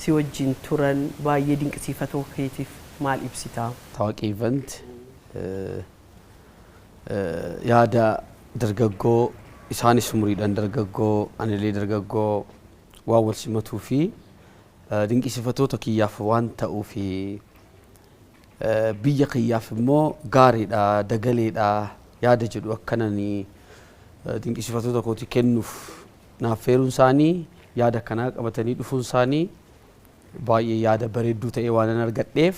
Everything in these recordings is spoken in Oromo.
si wajjin turan baay'ee dinqisiifatoo keetiif maal ibsita? ታዋቂ ኢቨንት yaada dargaggoo isaanis umuriidhaan dargaggoo anilee dargaggoo waan wal simatuu fi dinqisiifatoota kiyyaaf waan ta'uu fi biyya kiyyaaf immoo gaariidha dagaleedha yaada jedhu akkananii dinqisiifatoota kooti kennuuf naaf feeruun isaanii yaada kanaa qabatanii dhufuun isaanii baay'ee yaada bareedduu ta'e waan argadheef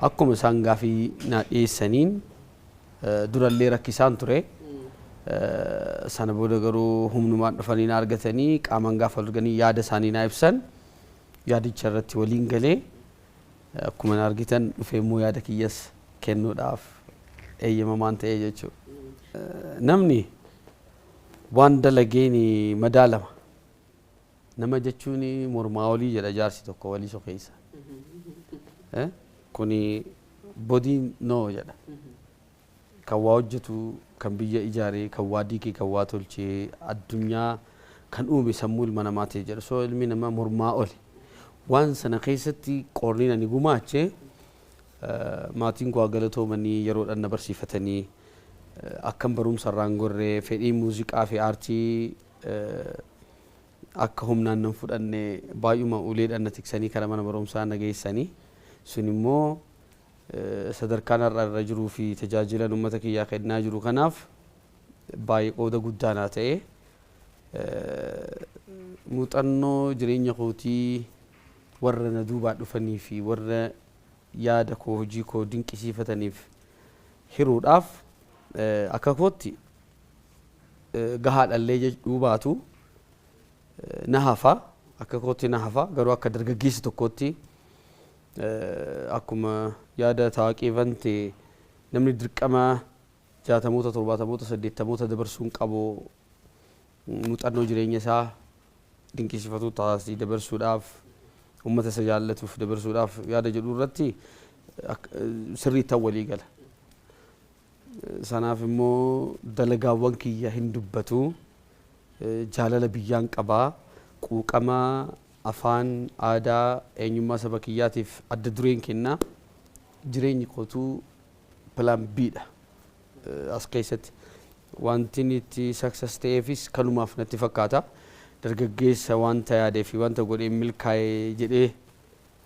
akkuma isaan gaafii na dhiyeessaniin durallee rakkisaan ture sana booda garuu humnumaan dhufanii na argatanii qaamaan gaafa arganii yaada isaanii na ibsan yaadicha irratti waliin galee akkuma na argitan dhufee immoo yaada kiyyas kennuudhaaf eeyyamamaan ta'ee jechuudha. Namni waan dalageen madaalama. Nama jechuun mormaa olii jedha jaarsi tokko walii sokeessa. Kuni bodiin noo jedha. Kan waa hojjetu, kan biyya ijaaree, kan waa diigee, kan waa tolchee addunyaa kan uume sammuu ilma namaa ta'e jedha. So ilmi namaa mormaa oli. Waan sana keessatti qorniin ani gumaache maatiin koo galatoomanii yeroodhaan na barsiifatanii akkan barumsa irraan gorree fedhii muuziqaa fi aartii akka humnaan nan fudhanne baay'uma uleedhaan na tiksanii karaa mana barumsaa na geessanii sun immoo sadarkaan irra jiruu fi tajaajilan uummata kiyyaa kennaa jiru kanaaf baay'ee qooda guddaa naa ta'e muuxannoo jireenya kootii warra na duubaa dhufanii fi warra yaada koo hojii koo dinqisiifataniif hiruudhaaf akka kootti gahaadhallee jedhuu baatu na hafa akka kootti na hafa garuu akka dargaggeessi tokkootti akkuma yaada tawaaqii vante namni dirqama 60moota 70moota 80moota dabarsuun qabu muuxannoo jireenya isaa dinqisiifatu taasii dabarsuudhaaf ummata isa jaallatuuf dabarsuudhaaf yaada jedhu irratti sirrii ta'uu walii gala. Sanaaf immoo dalagaawwan kiyya hin dubbatu jaalala biyyaan qabaa quuqama afaan aadaa eenyummaa saba kiyyaatiif adda dureen kennaa jireenyi kootuu pilaan biidha as keessatti wanti itti success ta'eefis kanumaaf natti fakkaata dargaggeessa wanta yaadee fi wanta godhee milkaa'ee jedhee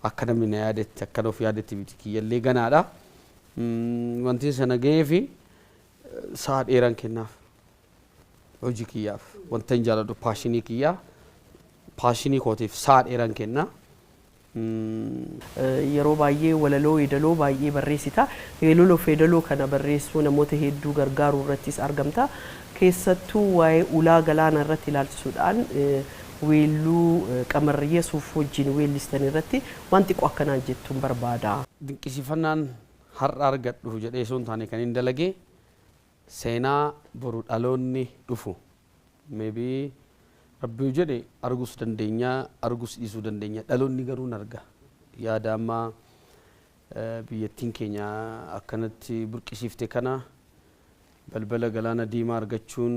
akka namni na yaadetti akka of yaadetti miti kiyyallee ganaadha wanti sana ga'ee fi sa'a dheeraan kennaaf hojii kiyyaaf wanta hin jaaladhu paashinii kiyyaa paashinii kootiif sa'a dheeraan kennaa. Yeroo baay'ee walaloo yeedaloo baay'ee barreessita. Yeedaloo fi yeedaloo kana barreessuu namoota hedduu gargaaruu irrattis argamta. Keessattuu waa'ee ulaa galaana irratti ilaalchisuudhaan weelluu Qamarri Yesuuf wajjin weellistan irratti wanti xiqqoo akkanaan jettuun barbaada. Dinqisiifannaan har'a argadhu jedhee osoo hin taane kan hin dalage seenaa boru dhaloonni dhufu. Maybe Rabbi jedhe argus dandeenya argus dhiisuu dandeenya dhaloonni garuu arga yaada amma biyyattiin keenya akkanatti burqisiifte kana balbala galaana diimaa argachuun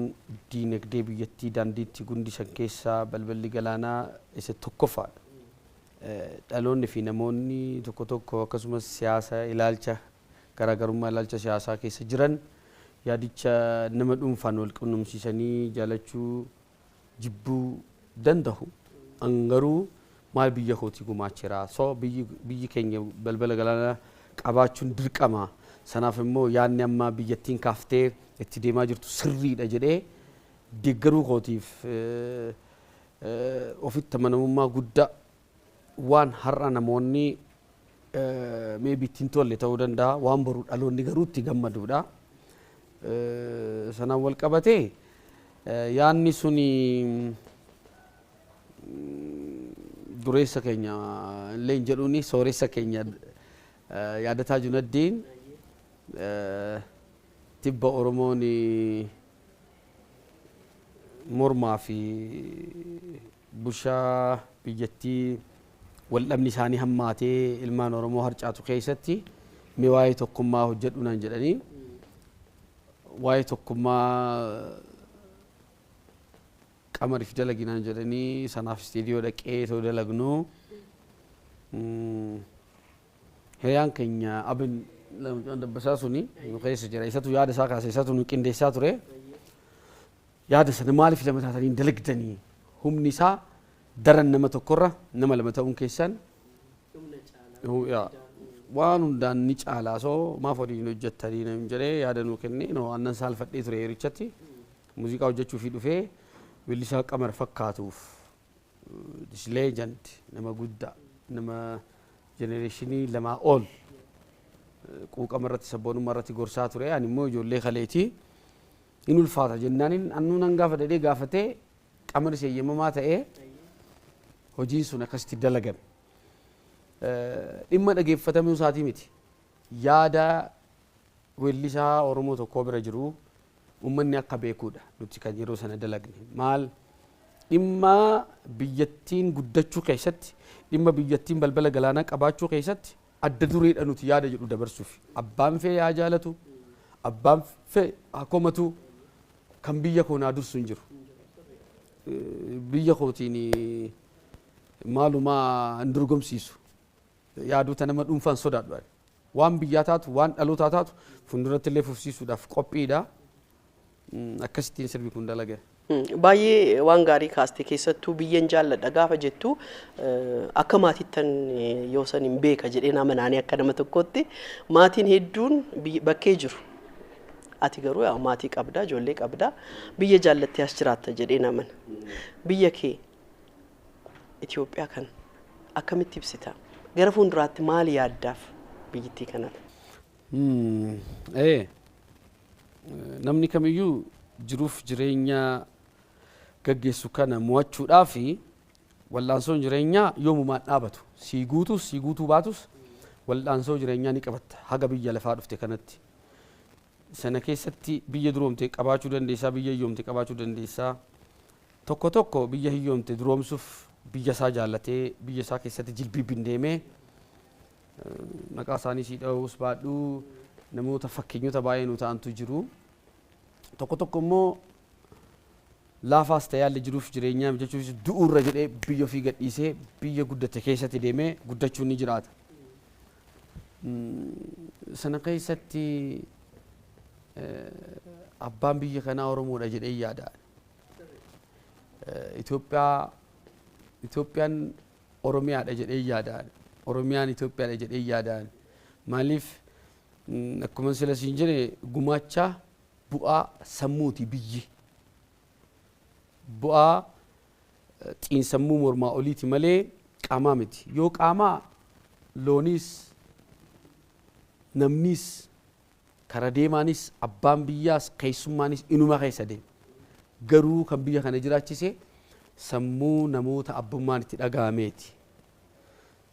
diinagdee biyyattii daandiitti gundisan keessaa balballi galaanaa isa tokkoffaadha. Dhaloonni fi namoonni tokko tokko akkasumas siyaasa ilaalcha garaagarummaa ilaalcha siyaasaa keessa jiran yaadicha nama dhuunfaan wal qunnamsiisanii jaalachuu jibbuu danda'u angaruu maal biyya kootii gumaachira so biyyi keenya balbala galaana qabaachuun dirqama sanaaf immoo yaadni amma biyyattiin kaaftee itti deemaa jirtu sirriidha jedhee deeggaruu kootiif ofitti amanamummaa guddaa waan har'a namoonni maybe ittiin tolle ta'uu danda'a waan boru dhaloonni garuu itti gammaduudha sanaan wal qabatee yaanni suni dureessa keenya illee hin jedhuuni sooressa keenya yaadataa Junaddiin tibba Oromoon mormaa fi bushaa biyyattii waldhabni isaanii hammaatee ilmaan Oromoo harcaatu keessatti mee waa'ee tokkummaa hojjedhu naan jedhanii waa'ee tokkummaa Qamari fi dalaginaan jedhanii sanaaf istiidiyoo dhaqee ta'uu dalagnu hiriyaan keenya abin dabbasaa suni nu keessa jira isatu yaada isaa kaase isatu nu qindeessaa ture yaada sana maaliif lama taatanii dalagdanii humni isaa daran nama tokkorra nama lama ta'uun keessan waan hundaan ni caalaa soo maaf waliin hojjettanii nam jedhee yaada nuu kenne no annan saalfadhee ture yerichatti muuziqaa hojjechuuf dhufee weellisaa qamar fakkaatuuf this legend nama guddaa nama genereeshinii lamaa ol quuqama irratti sabboonummaa irratti gorsaa ture ani immoo ijoollee kaleetii in ulfaata jennaanin annuun hangaafa dhedhee gaafatee qamar seeyyamamaa ta'ee hojiin sun akkasitti dalagame dhimma dhageeffatamuu isaatii miti yaada weellisaa Oromoo tokkoo bira jiru ummanni akka beekuudha nuti kan yeroo sana dalagne maal dhimma biyyattiin guddachuu keessatti dhimma biyyattiin balbala galaanaa qabaachuu keessatti adda dureedha nuti yaada jedhu dabarsuuf abbaan fee yaa jaalatu abbaan fee akomatu kan biyya koo naa dursu hin jiru biyya kootiin maalumaa hin dorgomsiisu yaadota nama dhuunfaan sodaadhu waan biyyaa taatu waan dhalootaa taatu fuulduratti illee fufsiisuudhaaf qophiidha akkasittiin sirbi kun dalage. Baay'ee waan gaarii kaastee keessattuu biyyan jaalladha gaafa jettu akka maatiittan yoo san hin beeka jedhee amanaanii akka nama tokkotti maatiin hedduun bakkee jiru. Ati garuu yaa maatii qabda ijoollee qabda biyya jaallattee as jiraatta jedhee amana. Biyya kee Itoophiyaa kan akkamitti ibsita? Gara fuulduraatti maali yaaddaaf biyyattii kanaa? Namni kamiyyuu jiruuf jireenya gaggeessu kana mo'achuudhaaf wal'aansoon jireenyaa yoomumaan dhaabatu sii guutuu baatus wal'aansoo jireenyaa ni qabatta haga biyya lafaa dhufte kanatti sana keessatti biyya duroomte qabaachuu dandeessaa biyya hiyyoomte qabaachuu dandeessaa tokko biyya hiyyoomte duroomsuuf biyya isaa jaallatee biyya isaa keessatti jilbiibbiin deemee maqaa isaanii sii dha'uus baadhuu namoota fakkeenyota baay'ee nu ta'antu jiru tokko immoo laafaas ta'ee haalli jiruuf jireenyaa jechuun du'uurra jedhee biyya ofii gadhiisee biyya guddate keessatti deemee guddachuun ni jiraata. Sana keessatti abbaan biyya kanaa Oromoodha jedhee yaada. Itoophiyaan Oromiyaadha jedhee yaada. Oromiyaan Itoophiyaadha jedhee yaada. Maaliif akkuma sila siin jedhe gumaacha bu'aa sammuuti biyyi. Bu'aa xiinsammuu mormaa oliiti malee qaamaa miti. Yoo qaamaa looniis namnis kara deemaanis abbaan biyyaas keessummaanis inuma keessa deema. Garuu kan biyya kana jiraachise sammuu namoota abbummaan itti dhaga'ameeti.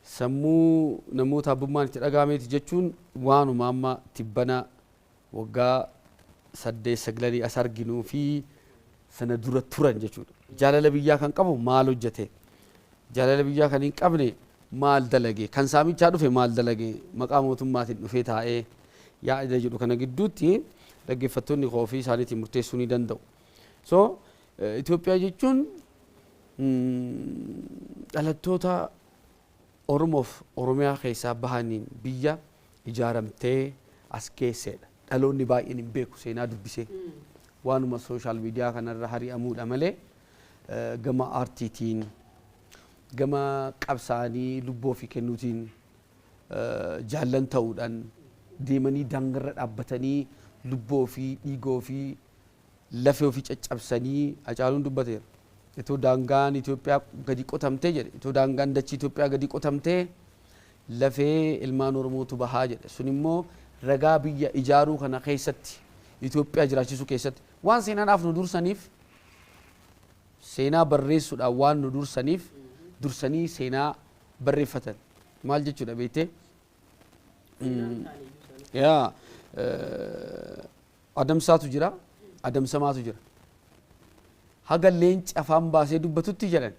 Sammuu namoota abbummaan itti dhaga'ameeti jechuun waanuma amma tibbana waggaa 8-9 as arginuu fi sana dura turan jechuudha. Jaalala biyyaa kan qabu maal hojjete? Jaalala biyyaa kan hin qabne maal dalage? Kan saamichaa dhufe maal dalage? Maqaa mootummaatiin dhufee taa'ee yaada jedhu kana gidduutti dhaggeeffattoonni ofii isaaniitiin murteessuu ni danda'u. So Itoophiyaa jechuun dhalattoota Oromoof Oromiyaa keessaa bahaniin biyya ijaaramtee as keessedha. Dhaloonni baay'een hin beeku seenaa dubbisee. Waanuma sooshaal miidiyaa kanarra hari'amuudha malee gama aartiitiin gama qabsaanii lubbuu ofii kennuutiin jaallan ta'uudhaan deemanii daangarra dhaabbatanii lubbuu ofii dhiiga ofii lafee ofii caccabsanii Hacaaluun dubbateera. Itoo daangaan Itoophiyaa gadi qotamtee jedhe itoo daangaan dachii Itoophiyaa gadi qotamtee lafee ilmaan Oromootu bahaa jedhe sun immoo ragaa biyya ijaaruu kana keessatti Itoophiyaa jiraachisuu keessatti waan seenaadhaaf nu dursaniif seenaa barreessuudhaan waan nu dursaniif dursanii seenaa barreeffatan maal jechuudha beektee adamsaatu jira adamsamaatu jira haga leenci afaan baasee dubbatutti jedhan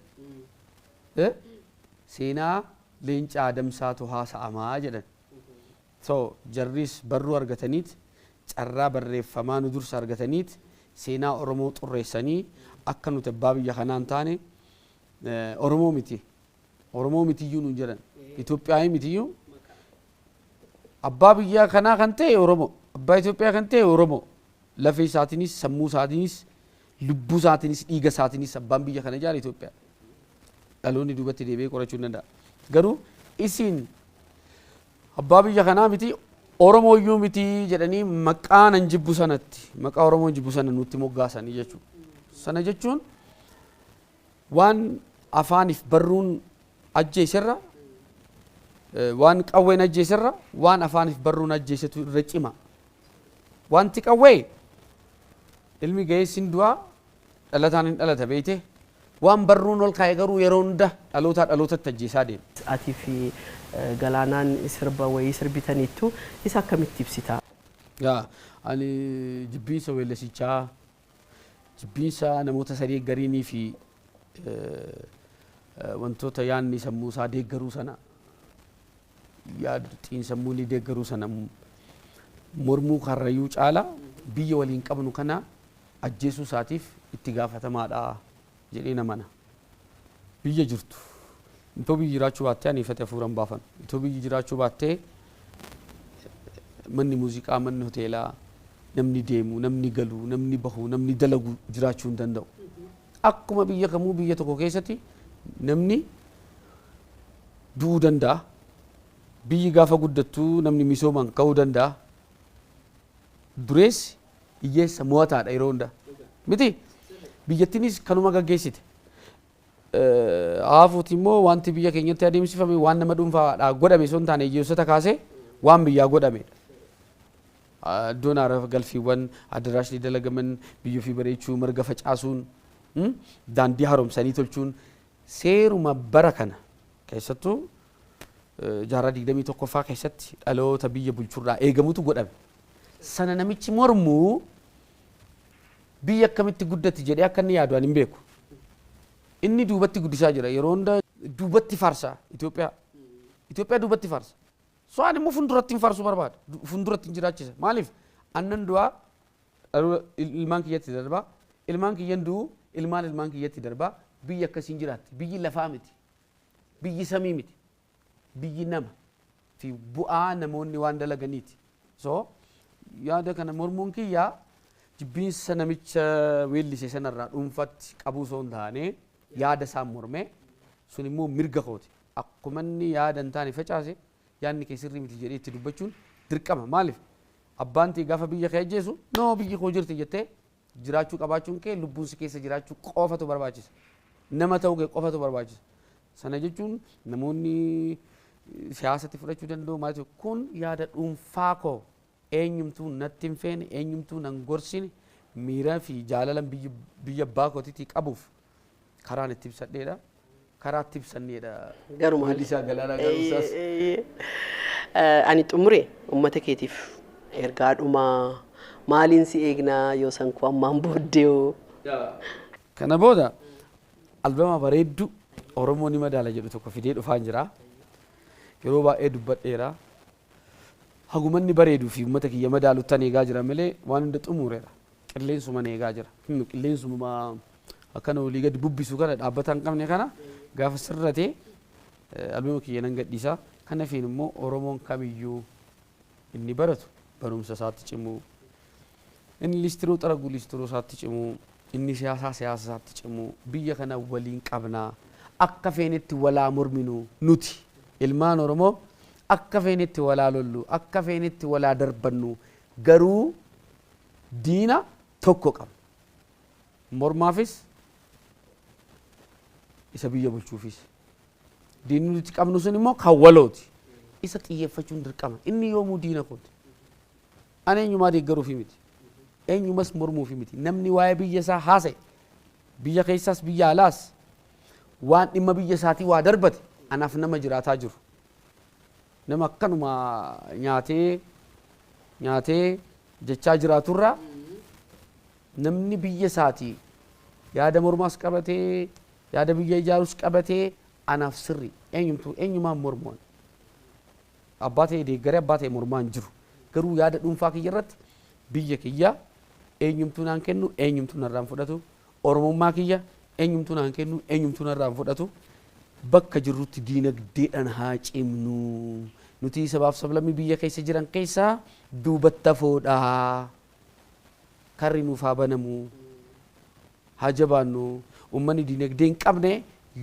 seenaa leenca adamsaatu haasa'amaa jedhan so jarris barruu argataniit carraa barreeffamaa nu dursa argataniit seenaa Oromoo xurreessanii akka nuti abbaa biyya kanaan taane Oromoo miti oromoo mitiyyuu nuun jedhan Itoophiyaa mitiyyuu abbaa biyyaa kanaa kan ta'e oromoo abbaa Itoophiyaa kan ta'e oromoo lafee isaatiinis sammuu isaatiinis lubbuu isaatiinis dhiiga isaatiinis abbaan biyya kana ijaare Itoophiyaa dhaloonni duubatti deebi'ee qorachuu hin danda'a garuu isin abbaa biyya kanaa miti oromooyyuu miti jedhanii maqaa nan jibbu sanatti maqaa oromoon jibbu sana nutti moggaasanii jechuudha sana jechuun waan afaaniif barruun ajjeeserra waan qawween ajjeeserra waan afaaniif barruun ajjeesetu irra cima wanti qawwee ilmi ga'eessin du'aa dhalataan hin dhalata beeyte waan barruun ol kaa'e garuu yeroo hunda dhalootatti ajjeesaa deema. Atii fi Galaanaan sirba wayii sirbitaniittu isa akkamitti ibsita? Ani jibbiinsa weellisichaa jibbiinsa namoota sadii gariinii fi wantoota yaanni sammuu isaa deeggaruu sana yaadxiin sammuu ni deeggaruu sana mormuu karrayyuu caala biyya waliin qabnu kana ajjeesuu isaatiif itti gaafatamaadha jedhee namana biyya jirtu itoo biyyi jiraachuu baattee ani ifate hafuuran baafan itoo biyyi jiraachuu baattee manni muuziqaa manni hoteelaa namni deemu namni galu namni bahu namni dalagu jiraachuu hin danda'u akkuma biyya kamuu biyya tokko keessatti namni du'uu danda'a biyyi gaafa guddattu namni misooman ka'uu danda'a dureessi hiyyeessa mo'ataadha yeroo hunda miti biyyattiinis kanuma gaggeessite haafuuti immoo wanti biyya keenyatti adeemsifame waan nama dhuunfaadhaa godhame osoo hin taane hiyyeessota kaasee waan biyyaa godhame iddoon haara galfiiwwan addaraashni dalagaman biyyoo fi bareechuu marga facaasuun daandii haaromsanii tolchuun seeruma bara kana keessattuu jaarraa 21ffaa keessatti dhaloota biyya bulchuurraa eegamutu godhame sana namichi mormuu biyya akkamitti guddatti jedhee akka inni yaadu ani hin beeku inni duubatti guddisaa jira yeroo hunda duubatti farsa Itoophiyaa duubatti farsa so ani immoo funduratti hin farsu barbaada funduratti hin jiraachisa maaliif annan du'aa ilmaan kiyyatti darbaa ilmaan kiyyan du'u ilmaan kiyyatti darbaa biyya akkasiin jiraatti biyyi lafaa miti biyyi samii miti biyyi nama fi bu'aa namoonni waan dalaganiiti so yaada kana mormuun kiyyaa jibbiinsa namicha weellise sanarraa dhuunfatti qabuu osoo hin taane yaada isaan mormee sun immoo mirga kooti akkuma inni yaada hin taane facaase yaadni kee sirrii miti jedhee itti dubbachuun dirqama maaliif abbaan ta'e gaafa biyya kee ajjeesu noo biyyi koo jirti jettee jiraachuu qabaachuun kee lubbuun si keessa jiraachuu qofatu barbaachisa nama ta'uu kee qofatu barbaachisa sana jechuun namoonni siyaasatti fudhachuu danda'u maaliif kun yaada dhuunfaa koo eenyumtuu natti hin feene eenyumtuu nan gorsine miira fi jaalalan biyya abbaa kootiitii qabuuf karaan itti ibsadheedha karaa itti ibsanneedha garuma Weellisaa Galaanaa Garuusaas ani xumure uummata keetiif ergaadhuma maaliin si eegnaa yoo san ku ammaan booddee kana booda albama bareeddu Oromoo ni madaala jedhu tokko fidee dhufaan jira yeroo baay'ee dubbadheera hagumanni bareeduu fi uummata kiyya madaaluttan eegaa jira malee waan hunda xumureera qilleensuma eegaa jira qilleensuma akkana olii gadi bubbisu kana dhaabbata hin qabne kana gaafa sirrate albama kiyya nan gadhiisa kana fiin immoo Oromoon kamiyyuu inni baratu barumsa isaatti cimu inni listiroo xaraguu listiroo isaatti cimu inni siyaasa isaatti cimu biyya kana waliin qabnaa akka feenetti walaa morminu nuti ilmaan Oromoo akka feenetti walaa lollu akka feenetti walaa darbannu garuu diina tokko qabna mormaafis isa biyya bulchuufis diinni nuti qabnu sun immoo kan walooti isa xiyyeeffachuun dirqama inni yoomuu diina kooti ani eenyumaa deeggaruufi miti eenyumas mormuufi miti namni waa'ee biyya isaa haasa'e biyya keessaas biyya alaas waan dhimma biyya isaatii waa darbate anaaf nama jiraataa jiru nama akkanuma nyaatee jechaa jiraaturraa namni biyya isaatii yaada mormaas qabatee yaada biyya ijaarus qabatee anaaf sirri eenyumaan mormuun abbaa ta'e deeggaree abbaa ta'e mormaan jiru garuu yaada dhuunfaa kiyya irratti biyya kiyya eenyumtuu naan kennu eenyumtuu narraan fudhatu oromummaa kiyya eenyumtuu naan kennu eenyumtuu narraan fudhatu bakka jirrutti diinagdeedhaan haa cimnu nuti sabaaf sablammii biyya keessa jiran keessaa duubatti hafoodha karri nuuf haa banamu haa jabaannu ummanni diinagdee hin qabne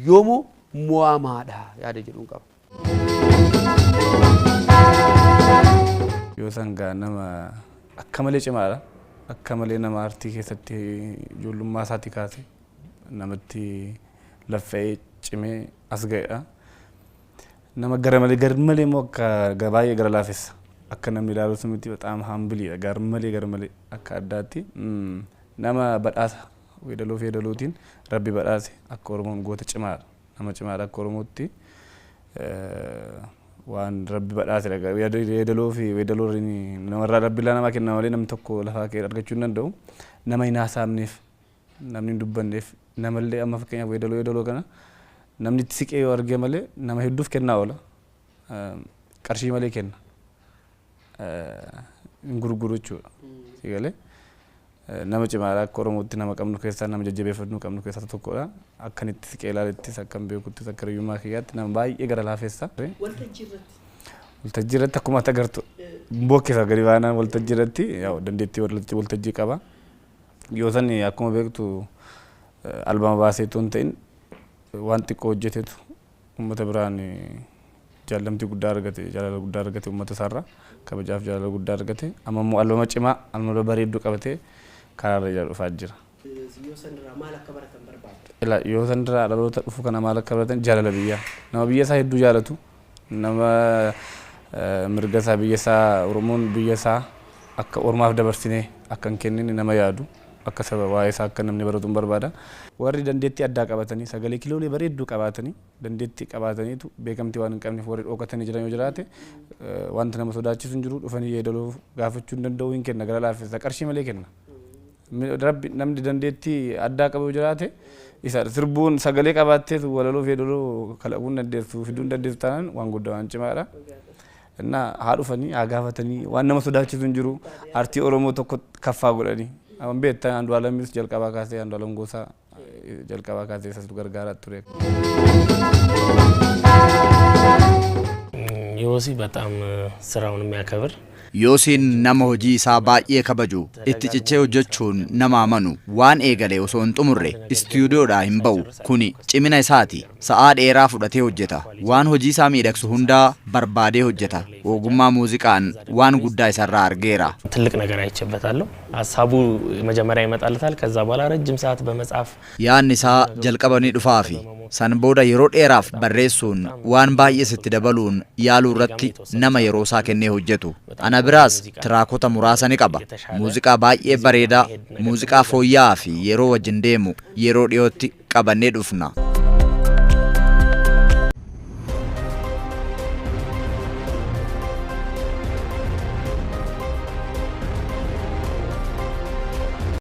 yoomuu mo'amaadha yaada jedhuun qaba. Yoo sangaa nama akka malee cimaadha. Akka malee nama aartii keessatti ijoollummaa isaatii kaase namatti laffa'ee cimee as ga'edha. Nama gara malee immoo akka baay'ee gara laafessa. Akka namni ilaaluutu miti bataam haambiliidha. Gar malee akka addaatti nama badhaasa weedalootiin rabbi badhaase akka Oromoon goota cimaadha. Nama cimaadha akka Oromootti waan rabbi badhaase weedalooriin namarraa rabbi laa namaa kenna malee namni tokko lafaa kee argachuu hin danda'u. Nama hin haasaamneef namni hin dubbanneef namallee amma fakkeenyaaf weedaloo kana namni itti siqee yoo arge malee nama hedduuf kennaa oola. Qarshii malee kenna. Hin gurguru jechuudha. Sigalee nama cimaadha akka Oromootti nama qabnu keessaa nama jajjabeeffannuu qabnu keessaa tokkodha. Akkan itti siqee ilaalettis akkan beekuttis akka riyyummaa kiyyaatti nama baay'ee gara laafessa. Waltajjii irratti akkuma ati agartu bokkeessa gadi baanaan waltajjii irratti dandeettii waltajjii qaba. Yoo san akkuma beektu albama baaseetu hin ta'in waan xiqqoo hojjetetu uummata biraan jaalaltii guddaa argate jaalala guddaa argate uummata isaarraa kabajaaf jaalala guddaa argate amma immoo albama cimaa albama bareedduu qabatee karaarra ijaa dhufaa jira. Yoo sanirraa maal akka baratan barbaadu? Yoo sanirraa dhaloota dhufu kana maal akka baratan jaalala biyyaa nama biyya isaa hedduu jaalatu nama mirga isaa biyya isaa Oromoon biyya isaa akka ormaaf dabarsinee akka hin kennine nama yaadu akka saba waa'ee isaa akka namni baratu barbaada. Warri dandeettii addaa qabatanii sagalee kiloolee bareedduu qabaatanii dandeettii qabaataniitu beekamtii waan hin qabneef warri dhookatanii jiran yoo jiraate wanta nama sodaachisu hin jiru dhufanii yeedaloo gaafachuu hin danda'u hin kenna gara laafessa qarshii malee kenna. Rabbi namni dandeettii addaa qabu yoo jiraate isa sirbuun sagalee qabaatee walaloo yeedaloo kalaquun dandeessu fiduun dandeessu taanaan waan guddaa waan cimaadha. Innaa haa dhufanii haa gaafatanii waan nama sodaachisu hin jiru aartii Oromoo tokko kaffaa godhanii. Amma beektaa Andu'aalamis jalqabaa kaasee Andu'aalam Gosaa jalqabaa kaasee isatu gargaaraa ture. ዮሲ በጣም ስራውን የሚያከብር Yoosiin nama hojii isaa baay'ee kabaju itti cichee hojjechuun nama amanu waan eegalee osoo hin xumurre istiidiyoodhaa hin ba'u kuni cimina isaati sa'aa dheeraa fudhatee hojjeta waan hojii isaa miidhagsu hundaa barbaadee hojjeta ogummaa muuziqaan waan guddaa isarraa argeera. ትልቅ ነገር አይቼበታለሁ ሐሳቡ መጀመሪያ ይመጣልታል ከዛ በኋላ ረጅም ሰዓት በመጻፍ ያን isaa jalqabanii dhufaafi san booda yeroo dheeraaf barreessuun waan baay'ee sitti dabaluun yaaluu irratti nama yeroo isaa kennee hojjetu. Ana biraas tiraakota muraasa ni qaba. Muuziqaa baay'ee bareedaa, muuziqaa fooyya'aa fi yeroo wajjin deemu yeroo dhiyootti qabannee dhufna.